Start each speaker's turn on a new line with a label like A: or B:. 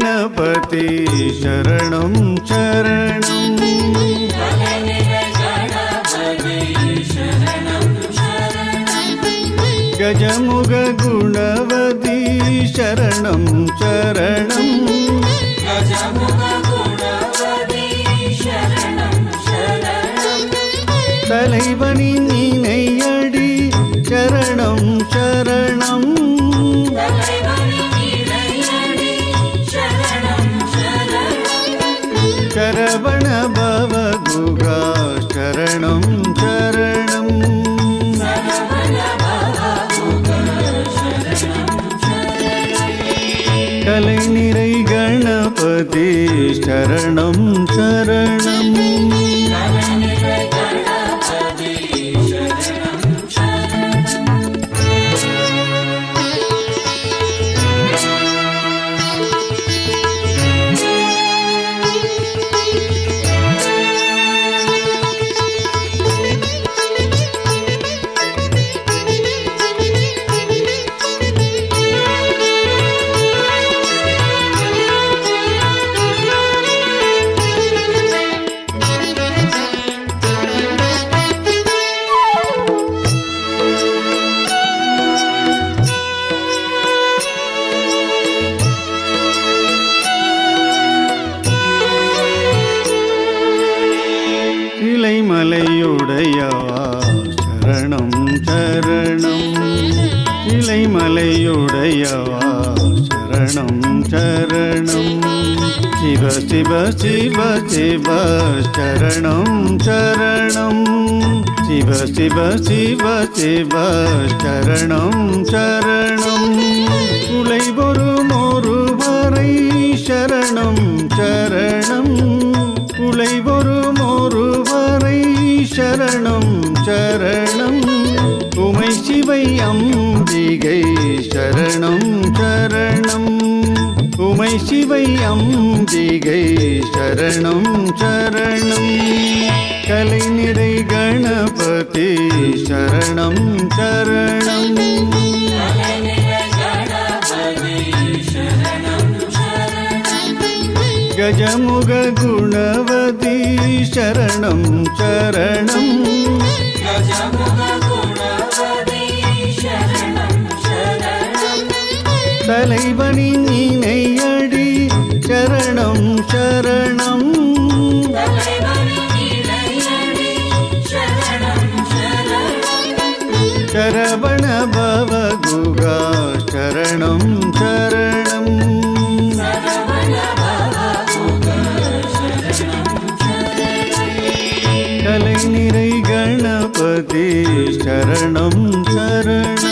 A: गणपति शरणं शरणं गजमुख गुणवती शरणं शरणं தலைவனி நீனையடி சரணம் சரணம் சரவண பவ குகா சரணம் சரணம் கலை நிறை கணபதி சரணம் சரணம் மலையுடையவா சரணம் சரணம் இலைமலையுடையவா சரணம் சரணம் சிவ சிவ சிவ சிவ சரணம் சரணம் சிவ சிவ சிவ சிவ சரணம் சரணம் உலைவரும் ஒருவரை சரணம் சரணம் உலைவரும் ஒருவரை சரணம் சரணம் உமை சிவை அம்பிகை சரணம் சரணம் உமை சிவை அம்பிகை சரணம் சரணம் கலை நிறை கணபதி சரணம் சரணம் गजमुख गुणवती शरणं शरणं தலைவனி நீனையடி சரணம் சரணம் சரவண பவ குகா சரணம் சரணம் கலை நிறை கணபதி சரணம் சரணம்